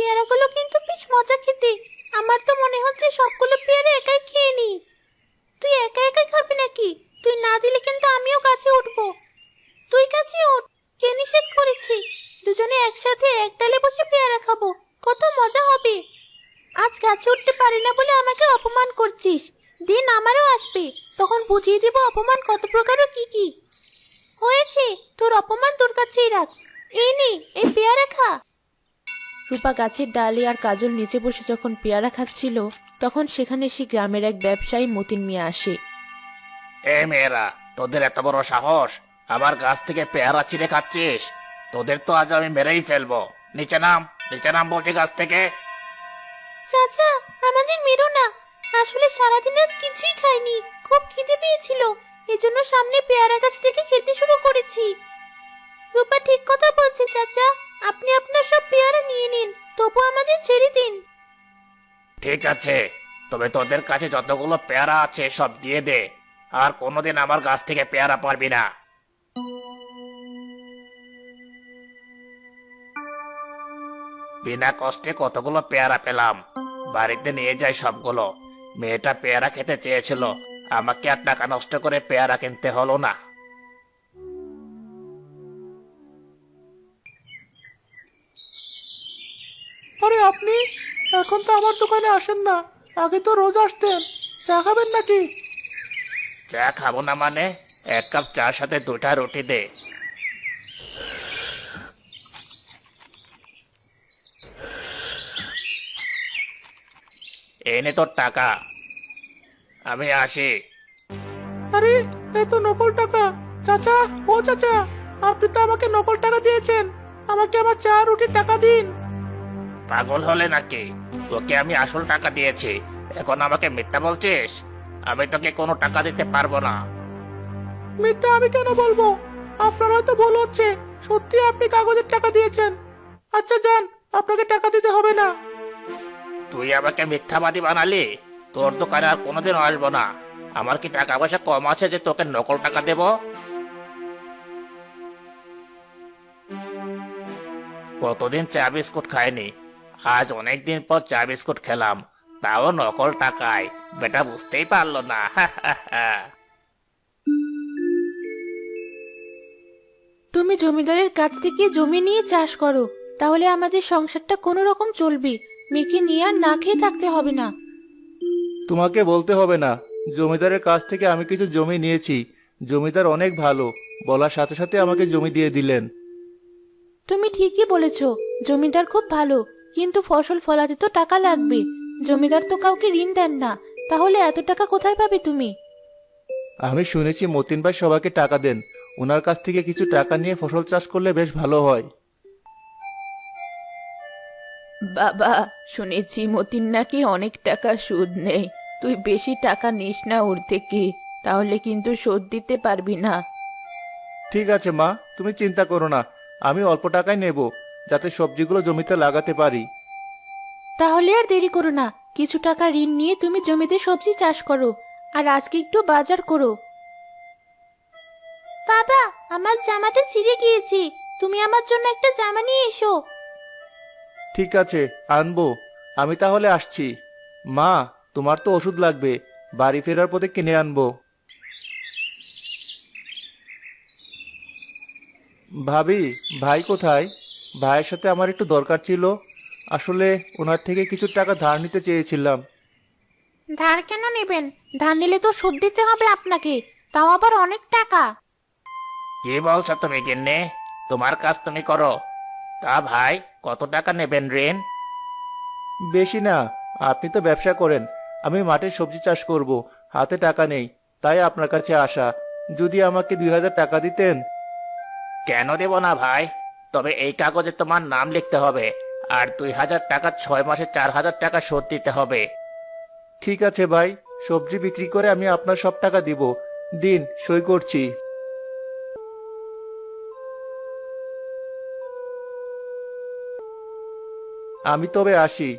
পেয়ারাগুলো কিন্তু বেশ মজা খেতে। আমার তো মনে হচ্ছে সবগুলো পেয়ারা একাই খেয়ে নি। তুই একা একা খাবি নাকি? তুই না দিলে কিন্তু আমিও গাছে উঠবো। তুই গাছে উঠ, কে নিষেধ করেছি? দুজনে একসাথে এক ডালে বসে পেয়ারা খাবো, কত মজা হবে। আজ গাছে উঠতে পারি না বলে আমাকে অপমান করছিস। দিন আমারও আসবে, তখন বুঝিয়ে দিব অপমান কত প্রকার ও কি কি। হয়েছে, তোর অপমান তোর কাছেই রাখ। এই নে, এই পেয়ারা খা। রূপা গাছের ডালে আর কাজল নিচে বসে যখন পেয়ারা খাচ্ছিল, তখন সেখানে সে গ্রামের এক ব্যবসায়ী মতিন মিয়া আসে। এ মেয়েরা, তোদের এত বড় সাহস, আমার গাছ থেকে পেয়ারা ছিঁড়ে খাচ্ছিস? তোদের তো আজ আমি মেরেই ফেলবো। নিচে নাম, নিচে নাম বলছি গাছ থেকে। চাচা, আমাদের মেরো না। আসলে সারাদিন আজ কিছুই খাইনি, খুব খিদে পেয়েছিল, এজন্য সামনে পেয়ারা গাছ থেকে খেতে শুরু করেছি। রূপা ঠিক কথা বলছে চাচা, আপনি আপনার সব পেয়ারা নিয়ে নিন, তবু আমাদের ছেড়ে দিন। ঠিক আছে, তবে তোদের কাছে যতগুলো পেয়ারা আছে সব দিয়ে দে, আর কোনোদিন আমার গাছ থেকে পেয়ারা পারবি না। বিনা কষ্টে কতগুলো পেয়ারা পেলাম, বাড়িতে নিয়ে যাই সবগুলো। মেয়েটা পেয়ারা খেতে চেয়েছিল, আমাকে আর টাকা নষ্ট করে পেয়ারা কিনতে হলো না। আরে আপনি এখন তো আমার দোকানে আসেন না, আগে তো রোজ আসতেন। চা খাবেন নাকি? চা খাবো না মানে? এক কাপ চার সাথে দুটা রুটি দে। এনে তোর টাকা, আমি আসি। আরে এ তো নকল টাকা। চাচা, ও চাচা, আপনি তো আমাকে নকল টাকা দিয়েছেন, আমাকে আমার চা রুটির টাকা দিন। পাগল হলে নাকি? তোকে আমি আসল টাকা দিয়েছি, এখন আমাকে মিথ্যা বলছিস? আমি তোকে কোনো টাকা দিতে পারবো না। মিথ্যা আমি কেন বলবো? আপনার হয়তো ভুল হচ্ছে, সত্যি আপনি কাগজের টাকা দিয়েছেন। আচ্ছা যান, আপনাকে টাকা দিতে হবে না। তুই আমাকে মিথ্যাবাদী বানালি, তোর দোকানে আর কোনোদিন আসবো না। আমার কি টাকা পয়সা কম আছে যে তোকে নকল টাকা দেব? কতদিন চা বিস্কুট খাইনি, আজ অনেকদিন পর চা বিস্কুট খেলাম, তাও নকল টাকায়। বেটা বুঝতেই পারলো না। তুমি জমিদারের কাছ থেকে জমি নিয়ে চাষ করো, তাহলে আমাদের সংসারটা কোনো রকম চলবে। মেয়েকে নিয়ে আর না খেয়ে থাকতে হবে না। তোমাকে বলতে হবে না, জমিদারের কাছ থেকে আমি কিছু জমি নিয়েছি। জমিদার অনেক ভালো, বলার সাথে সাথে আমাকে জমি দিয়ে দিলেন। তুমি ঠিকই বলেছ, জমিদার খুব ভালো, কিন্তু ফসল ফলাতে তো টাকা লাগবে। জমিদার তো কাউকে ঋণ দেন না, তাহলে এত টাকা কোথায় পাবে তুমি? আমি শুনেছি মতিন ভাই সবাইকে টাকা দেন, ওনার কাছ থেকে কিছু টাকা নিয়ে ফসল চাষ করলে বেশ ভালো হয়। বাবা, শুনেছি মতিন নাকি অনেক টাকা সুদ নেই। তুই বেশি টাকা নিস না ওর থেকে, তাহলে কিন্তু শোধ দিতে পারবি না। ঠিক আছে মা, তুমি চিন্তা করো না, আমি অল্প টাকায় নেব, যাতে সবজিগুলো জমিতে লাগাতে পারি। তাহলে আর দেরি করো না, কিছু টাকা ঋণ নিয়ে তুমি জমিতে সবজি চাষ করো, আর আজকে একটু বাজার করো। বাবা, আমার জামাটা ছিঁড়ে গিয়েছে, তুমি আমার জন্য একটা জামা নিয়ে এসো। ঠিক আছে, আনবো। আমি তাহলে আসছি। মা, তোমার তো ওষুধ লাগবে, বাড়ি ফেরার পথে কিনে আনবো। ভাবি, ভাই কোথায়? ভাইয়ের সাথে আমার একটু দরকার ছিল, আসলে ওনার থেকে কিছু টাকা ধার নিতে চেয়েছিলাম। ধার কেন নেবেন? ধার নিলে তো সুদ দিতে হবে আপনাকে, তাও আবার অনেক টাকা। কি বলছো তুমি গিন্নি? তোমার কাজ তুমি করো। তা ভাই, কত টাকা নেবেন ঋণ? বেশি না, আপনি তো ব্যবসা করেন, আমি মাঠে সবজি চাষ করব, হাতে টাকা নেই, তাই আপনার কাছে আসা। যদি আমাকে 2000 টাকা দিতেন। কেন দেব না ভাই? তবে এই কাগজে তোমার নাম লিখতে হবে, আর 2000 টাকা 6 মাসে 4000 টাকা শোধ দিতে হবে। ঠিক আছে ভাই, সবজি বিক্রি করে আমি আপনার সব টাকা দিব। দিন, সই করছি। আমি তবে আসি।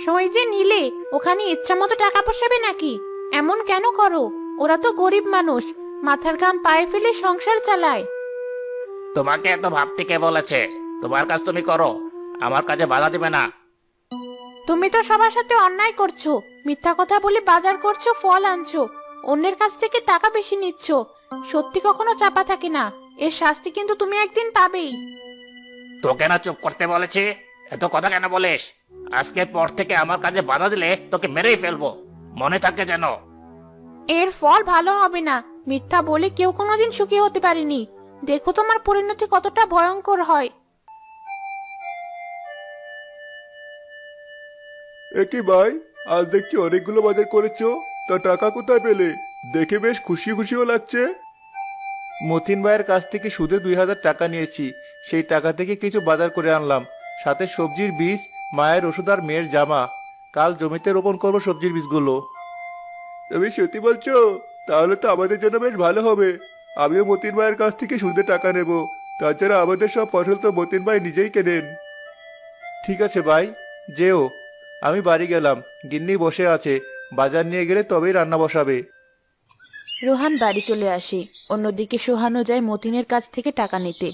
সই যে নিলে, ওখানে ইচ্ছা মতো টাকা পোষাবে নাকি? এমন কেন করো? ওরা তো গরিব মানুষ, মাথার ঘাম পায়ে ফেলে সংসার চালায়। তোমাকে এত ভাবতে কে বলেছে? তোমার কাজ তুমি করো, আমার কাজে বাধা দিবে না। তুমি তো সবার সাথে অন্যায় করছো, মিথ্যা কথা বলে বাজার করছো, ফল আনছো, অন্যের কাছ থেকে টাকা বেশি নিচ্ছ। সত্যি কখনো চাপা থাকে না, এর শাস্তি কিন্তু তুমি একদিন পাবেই। তোকে না চুপ করতে বলেছি? এত কথা কেন বলিস? আজকের পর থেকে আমার কাজে বাধা দিলে তোকে মেরেই ফেলবো, মনে থাকে যেন। এর ফল ভালো হবে না। মিথ্যা বলে কেউ কোনোদিন সুখী হতে পারেনি। দেখো তোমার পরিণতি কতটা ভয়ঙ্কর হয়। একই ভাই, আজ দেখছি অনেকগুলো বাজার করেছো, তা টাকা কোথায় পেলে? দেখে বেশ খুশি খুশিও লাগছে। মতিন ভাইয়ের কাছ থেকে সুদে 2000 টাকা নিয়েছি, সেই টাকা থেকে কিছু বাজার করে আনলাম, সাথে সবজির বীজ, মায়ের ওষুধ আর মেয়ের জামা। কাল জমিতে রোপণ করবো সবজির বীজগুলো। তুমি সত্যি বলছো? তাহলে তো আমাদের জন্য বেশ ভালো হবে। আমিও মতিন ভাইয়ের কাছ থেকে সুদে টাকা নেব। তাছাড়া আমাদের সব ফসল তো মতিন ভাই নিজেই কেনেন। ঠিক আছে ভাই, যেও। আমি বাড়ি গেলাম, গিন্নি বসে আছে, বাজার নিয়ে গেলে তবেই রান্না বসাবে। রোহান বাড়ি চলে আসে। অন্যদিকে সোহানও যায় মতিনের কাছ থেকে টাকা নিতে।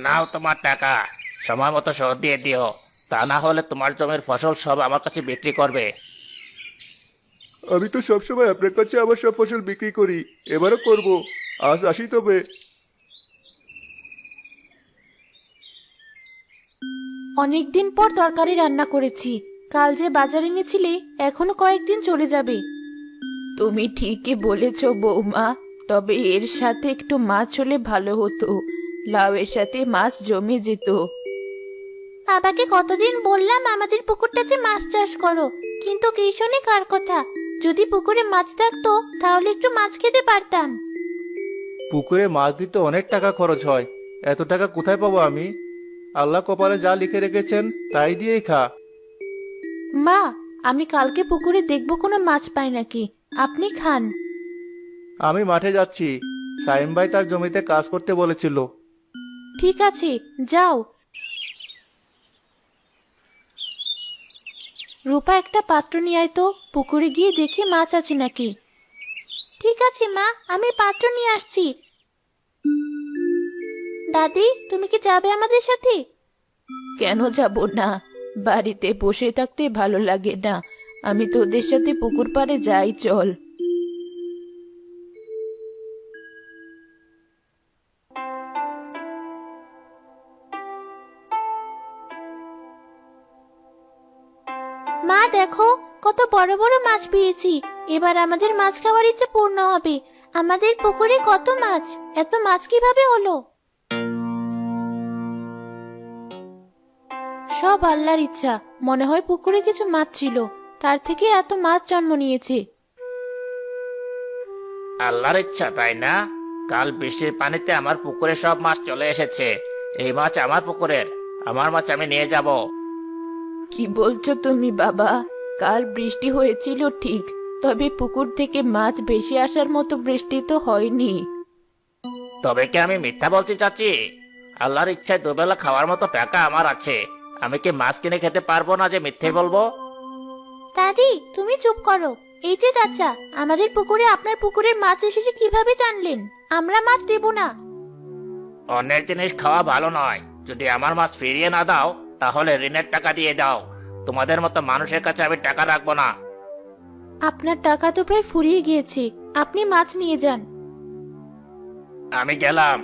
নাও তোমার টাকা, সময় মতো শোধ দিয়ে দিও, তা না হলে তোমার জমির ফসল সব আমার কাছে বিক্রি করবে। আমি তো সবসময় আপনার কাছে আমার সব ফসল বিক্রি করি, এবারও করব। আজ আসি তবে। অনেকদিন পর তরকারি রান্না করেছি। কাল যে বাজারে এনেছিলে এখনো কয়েকদিন চলে যাবে। তুমি ঠিকই বলেছ বৌমা, তবে এর সাথে একটু মাছ হলে ভালো হতো। লাউয়ের সাথে মাছ জমে যেত। বাবাকে কতদিন বললাম আমাদের পুকুরটাতে মাছ চাষ করো, কিন্তু কি শুনে কার কথা। যদি পুকুরে মাছ থাকতো তাহলে একটু মাছ খেতে পারতাম। পুকুরে মাছ দিতে অনেক টাকা খরচ হয়, এত টাকা কোথায় পাবো আমি? আল্লাহ কপালে যা লিখে রেখেছেন তাই দিয়েই খা। মা, আমি কালকে পুকুরে দেখবো কোনো মাছ পাই নাকি, আপনি খান। আমি মাঠে যাচ্ছি, সাইম ভাই তার জমিতে কাজ করতে বলেছিল। ঠিক আছে, যাও। রূপা একটা পাত্র নিয়ে আয় তো, পুকুরে গিয়ে দেখি মাছ আছে নাকি। ঠিক আছে মা, আমি পাত্র নিয়ে আসছি। দাদি, তুমি কি যাবে আমাদের সাথে? কেন যাব না? বাড়িতে বসে থাকতে ভালো লাগে না। আমি তোদের সাথে পুকুর পাড়ে যাই, চল। মা দেখো, কত বড় বড় মাছ পেয়েছি। এবার আমাদের মাছ খাওয়ার ইচ্ছে পূর্ণ হবে। আমাদের পুকুরে কত মাছ, এত মাছ কিভাবে হলো? সব আল্লাহর ইচ্ছা। মনে হয় পুকুরে কিছু মাছ ছিল, তার থেকে এত মাছ জন্ম নিয়েছে। আল্লাহর ইচ্ছা, তাই না? কাল বৃষ্টির পানিতে আমার পুকুরে সব মাছ চলে এসেছে। এই মাছ আমার পুকুরের, আমার মাছ আমি নিয়ে যাব। কি বলছো তুমি বাবা? কাল বৃষ্টি হয়েছিল ঠিক, তবে পুকুর থেকে মাছ ভেসে আসার মতো বৃষ্টি তো হয়নি। তবে কি আমি মিথ্যা বলছি চাচি? আল্লাহর ইচ্ছায় দুবেলা খাওয়ার মতো টাকা আমার আছে, আমি কি মাছ কিনে খেতে পারবো না যে মিথ্যে বলবো? দাদি, তুমি চুপ করো। এই যে চাচা, আমাদের পুকুরে আপনার পুকুরের মাছ এসেছে কিভাবে জানলেন? আমরা মাছ দেব না। অন্যের জিনিস খাওয়া ভালো নয়। যদি আমার মাছ ফিরিয়ে না দাও তাহলে ঋণের টাকা দিয়ে দাও। তোমাদের মতো মানুষের কাছে আমি টাকা রাখবো না। আপনার টাকা তো প্রায় ফুরিয়ে গিয়েছে, আপনি মাছ নিয়ে যান। আমি গেলাম।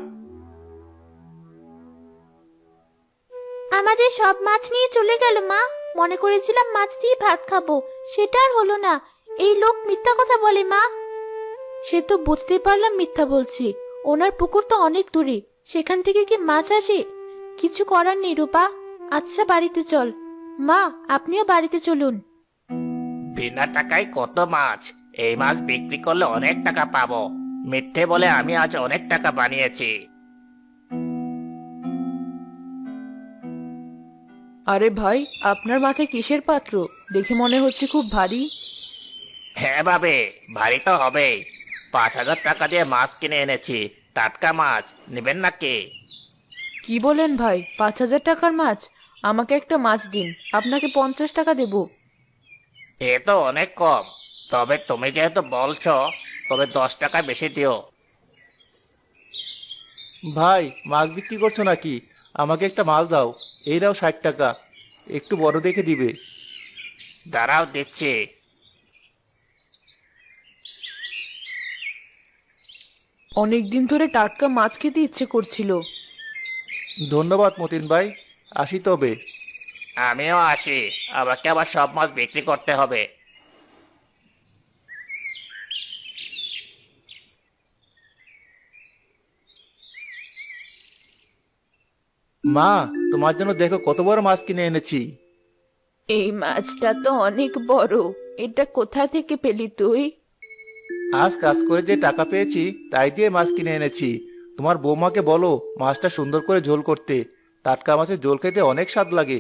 আমাদের সব মাছ নিয়ে চলে গেল মা। মনে করেছিলাম মাছ দিয়ে ভাত খাবো, সেটা আর হলো না। এই লোক মিথ্যা কথা বলে মা। সে তো বুঝতে পারলাম মিথ্যা বলছি। ওনার পুকুর তো অনেক দূরে, সেখান থেকে কি মাছ আসে? কিছু করার নেই রূপা। আচ্ছা, বাড়িতে চল। মা, আপনিও বাড়িতে চলুন। বিনা টাকায় কত মাছ! এই মাছ বিক্রি করলে অনেক টাকা পাবো। মিথ্যে বলে আমি আজ অনেক টাকা বানিয়েছি। আরে ভাই, আপনার মাথায় কিসের পাত্র? দেখে মনে হচ্ছে খুব ভারী। হ্যাঁ ভাবে, ভারী তো হবেই। 5,000 টাকা দিয়ে মাছ কিনে এনেছি, টাটকা মাছ। নেবেন নাকি? কি বলেন ভাই, 5,000 টাকার মাছ? আমাকে একটা মাছ দিন, আপনাকে 50 টাকা দেব। এ তো অনেক কম। তবে তুমি যেহেতু বলছো, তবে 10 টাকা বেশি দিও। ভাই, মাছ বিক্রি করছো নাকি? আমাকে একটা মাছ দাও। এই নাও 60 টাকা, একটু বড় দেখে দিবে। দাঁড়াও, দিচ্ছি। অনেকদিন ধরে টাটকা মাছ খেতে ইচ্ছে করছিল। ধন্যবাদ মতিন ভাই, আসি তবে। আমিও আসি, আমাকে আবার সব মাছ বিক্রি করতে হবে। মা, তোমার জন্য দেখো কত বড় মাছ কিনে এনেছি। এই মাছটা তো অনেক বড়। এটা কোথা থেকে পেলি তুই? আজ কাজ করে যে টাকা পেয়েছি তাই দিয়ে মাছ কিনে এনেছি। তোমার বৌমাকে বলো মাছটা সুন্দর করে ঝোল করতে। টাটকা মাছের ঝোল খেতে অনেক স্বাদ লাগে।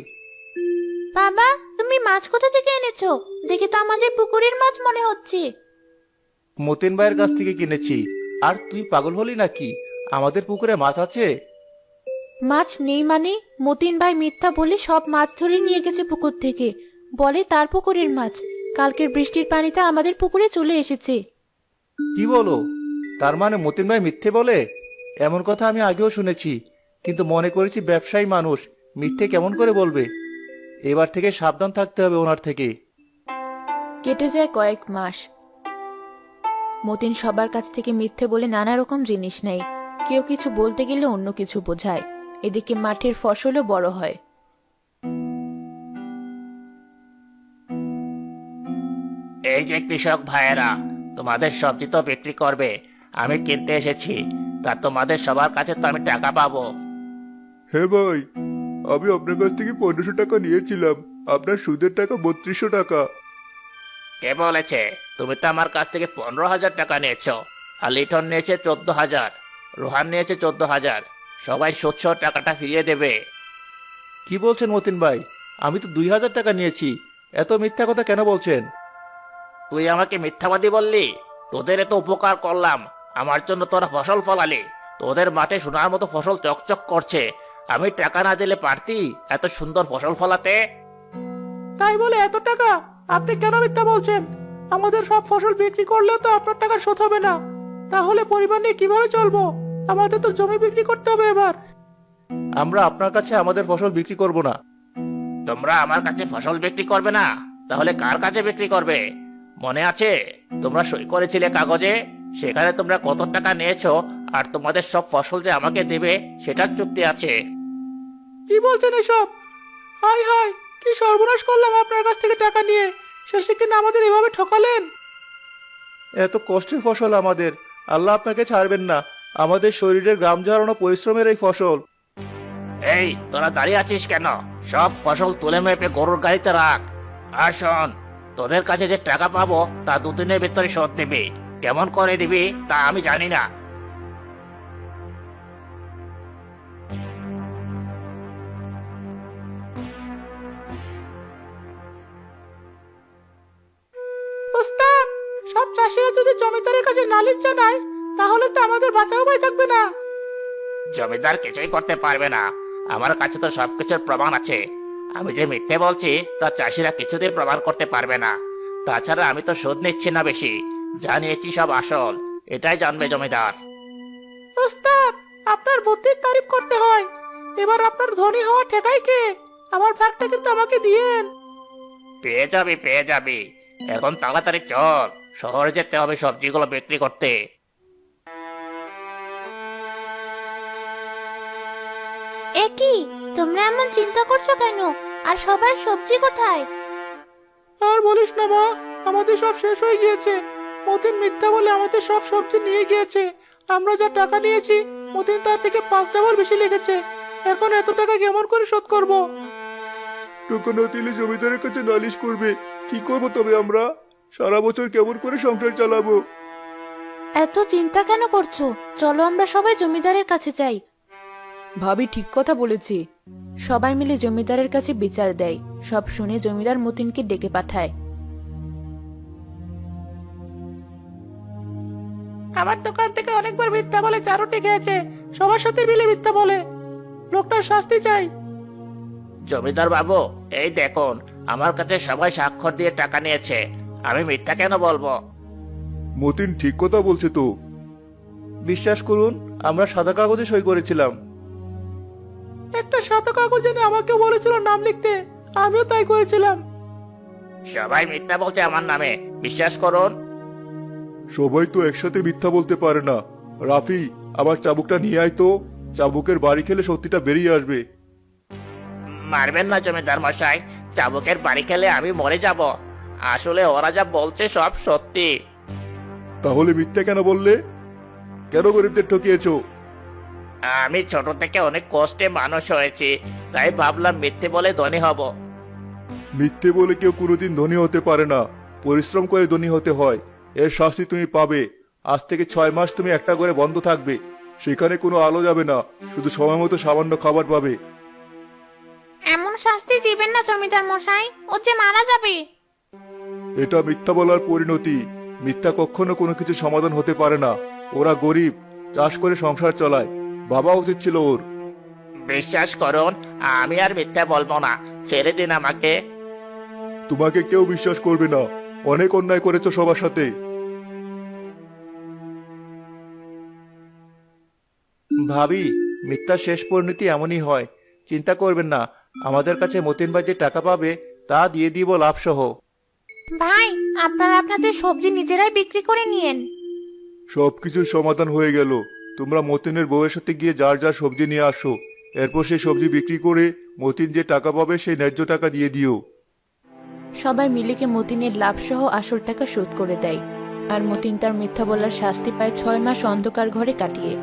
বাবা, তুমি মাছ কোথা থেকে এনেছো? দেখে তো আমাদের পুকুরের মাছ মনে হচ্ছে। মতিন ভাইয়ের কাছ থেকে কিনেছি। আর তুই পাগল হলি নাকি? আমাদের পুকুরে মাছ আছে। মাছ নেই মানে? মতিন ভাই মিথ্যা বলে সব মাছ ধরে নিয়ে গেছে পুকুর থেকে। বলে তার পুকুরের মাছ। কালকের বৃষ্টির পানিতে আমাদের পুকুরে চলে এসেছে। কি বলো? তার মানে মতিন ভাই মিথ্যে বলে? এমন কথা আমি আগেও শুনেছি, কিন্তু মনে করেছি ব্যবসায়ী মানুষ, মিথ্যে কেমন করে বলবে। এবার থেকে সাবধান থাকতে হবে ওনার থেকে। কেটে যায় কয়েক মাস। মতিন সবার কাছ থেকে মিথ্যে বলে নানা রকম জিনিস নেয়। কেউ কিছু বলতে গেলে অন্য কিছু বোঝায়। এদিকে মাঠের ফসলও বড় হয়। এই যে কৃষক ভাইয়েরা, তোমাদের সবজি তো বিক্রি করবে, আমি কিনতে এসেছি। তা তোমাদের সবার কাছে তো আমি টাকা পাবো। হ্যাঁ ভাই, আমি আপনার কাছ থেকে 1500 টাকা নিয়েছিলাম। আপনার সুদের টাকা 3200 টাকা। কে বলেছে? তুমি তো আমার কাছ থেকে 15,000 টাকা নিয়েছো। আর লিটন নিয়েছে 14,000, রোহান নিয়েছে 14,000। সবাই সুদ টাকাটা ফিরিয়ে দেবে। কি বলছেন মতিন ভাই? আমি তো 2000 টাকা নিয়েছি। এত মিথ্যা কথা কেন বলছেন? তুই আমাকে মিথ্যাবাদী বললি? তোদের এত উপকার করলাম, আমার জন্য তোরা ফসল ফলালি। তোদের মাঠে সোনার মতো ফসল চকচক করছে। আমি টাকা না দিলে পারতি এত সুন্দর ফসল ফলাতে? তাই বলে এত টাকা? আপনি কেন মিথ্যা বলছেন? আমাদের সব ফসল বিক্রি করলেও তো আপনার টাকা শোধ হবে না। তাহলে পরিবার নিয়ে কিভাবে চলবো? আমাদের তো জমি বিক্রি করতে হবে এবার। আমরা আপনার কাছে আমাদের ফসল বিক্রি করব না। তোমরা আমার কাছে ফসল বিক্রি করবে না? তাহলে কার কাছে বিক্রি করবে? মনে আছে তোমরা সই করেছিলে কাগজে? সেখানে তোমরা কত টাকা নিয়েছো আর তোমাদের সব ফসল যে আমাকে দেবে সেটার চুক্তি আছে। কি বলছেন এসব? হায় হায়, কি সর্বনাশ করলাম আপনার কাছ থেকে টাকা নিয়ে। শেষে কিনা আমাদের এভাবে ঠকালেন। এত কষ্টের ফসল আমাদের, আল্লাহ আপনাকে ছাড়বেন না। আমাদের শরীরের গ্রাম ঝরানো পরিশ্রমের এই ফসল। এই তোরা দাঁড়িয়ে আছিস কেন? সব ফসল তুলে মেপে গরুর গাড়িতে রাখ। আর শোন, তোদের কাছে যে টাকা পাবো তা 2 দিনের ভিতরে শোধ দিবি। কেমন করে দিবি তা আমি জানি না। ওস্তাদ, সব চাষিরা যদি জমিদারের কাছে নালিশ জানায় তাহলে তো আমাদের বাঁচাও ভয় থাকবে না। জমিদার কিছুই করতে পারবে না, আমার কাছে তো সবকিছুর প্রমাণ আছে। আমি যে মিথ্যে বলছি তা চাষিরা কিছুতেই প্রমাণ করতে পারবে না। তাছাড়া আমি তো সুদ নিচ্ছি না বেশি, যা নিয়েছি সব আসল। এটাই জানবে জমিদার। ওস্তাদ, আপনার বুদ্ধির তারিফ করতে হয়। এবার আপনার ধনী হওয়া ঠেকাই কে? আমার ভাগটা কিন্তু আমাকে দিয়েন। পেয়ে যাবি, পেয়ে যাবি। এখন তাড়াতাড়ি চল, শহরে যেতে হবে সবজিগুলো বিক্রি করতে। এ কি, তোমরা এমন চিন্তা করছো কেন? আর সবার সবজি কোথায়? আর বলিস না মা, আমাদের সব শেষ হয়ে গিয়েছে। মতিন মিথ্যা বলে আমাদের সব সবজি নিয়ে গিয়েছে। আমরা যা টাকা নিয়েছি মতিন তার থেকে 5 ডাবল বেশি লেগেছে। এখন এত টাকা কেমন করে শোধ করব? টাকা না দিলে জমিদারের কাছে নালিশ করবে। কি করব তবে আমরা? সারা বছর কেমন করে সংসার চালাবো? এত চিন্তা কেন করছো? চলো আমরা সবাই জমিদারের কাছে যাই। ভাবি ঠিক কথা বলেছে। সবাই মিলে জমিদারের কাছে বিচার দেয়। সব শুনে জমিদার মতিনকে ডেকে পাঠায়। আমার দোকান থেকে অনেকবার মিথ্যা বলে চারটি খেয়েছে। সবার সাথে মিলে মিথ্যা বলে। লোকটার শাস্তি চাই। জমিদার বাবু, এই দেখুন, আমার কাছে সবাই স্বাক্ষর দিয়ে টাকা নিয়েছে। আমি মিথ্যা কেন বলবো? মতিন ঠিক কথা বলছে তো। বিশ্বাস করুন, আমরা সাদা কাগজে সই করেছিলাম। একটা সাদা কাগজ এনে আমাকে বলেছিল নাম লিখতে, আমিও তাই করেছিলাম। সবাই মিথ্যা বলছে আমার নামে, বিশ্বাস করুন। সবাই তো একসাথে মিথ্যা বলতে পারে না। রাফি, আবার চাবুকটা নিয়ে আয় তো। চাবুকের বাড়ি খেলে সত্যিটা বেরিয়ে আসবে। মারবেন না জমিদার মশাই, চাবুকের বাড়ি খেলে আমি মরে যাব। আসলে ওরা যা বলছে সব সত্যি। তাহলে মিথ্যা কেন বললে? কেন গরিবদের ঠকিয়েছো? আমি ছোট থেকে অনেক কষ্টে মানুষ হয়েছি, তাই ভাবলাম মিথ্যে বলে ধনী হব। মিথ্যে বলে কেউ কোনোদিন ধনী হতে পারে না, পরিশ্রম করে ধনী হতে হয়। এর শাস্তি তুমি পাবে। আজ থেকে 6 মাস তুমি একটা করে বন্ধ থাকবে। সেখানে কোনো আলো যাবে না, শুধু সময় মতো সামান্য খাবার পাবে। এমন শাস্তি দিবেন না জমিদার মশাই, ও যে মারা যাবে। এটা মিথ্যা বলার পরিণতি। মিথ্যা কখনো কোনো কিছু সমাধান হতে পারে না। ওরা গরিব, চাষ করে সংসার চালায়। বাবা উচিত ছিল ওর। বিশ্বাস করুন, আমি আর মিথ্যা বলবো না, ছেড়ে দিন আমাকে। তোমাকে কেউ বিশ্বাস করবে না। অনেক অন্যায় করেছো সবার সাথে। ভাবি, মিথ্যা শেষ পরিণতি এমনই হয়। চিন্তা করবেন না, আমাদের কাছে মতিন ভাই যে টাকা পাবে তা দিয়ে দিব লাভ সহ। ভাই, আপনারা আপনাদের সবজি নিজেরাই বিক্রি করে নিয়েন। সবকিছুর সমাধান হয়ে গেল। তোমরা মতিনের বউয়ের সাথে গিয়ে যার যার সবজি নিয়ে আসো। এরপর সেই সবজি বিক্রি করে মতিন যে টাকা পাবে সেই ন্যায্য টাকা দিয়ে দিও। সবাই মিলিকে মতিনের লাভ সহ আসল টাকা শোধ করে দেয়। আর মতিন তার মিথ্যা বলার শাস্তি পায় 6 মাস অন্ধকার ঘরে কাটিয়ে।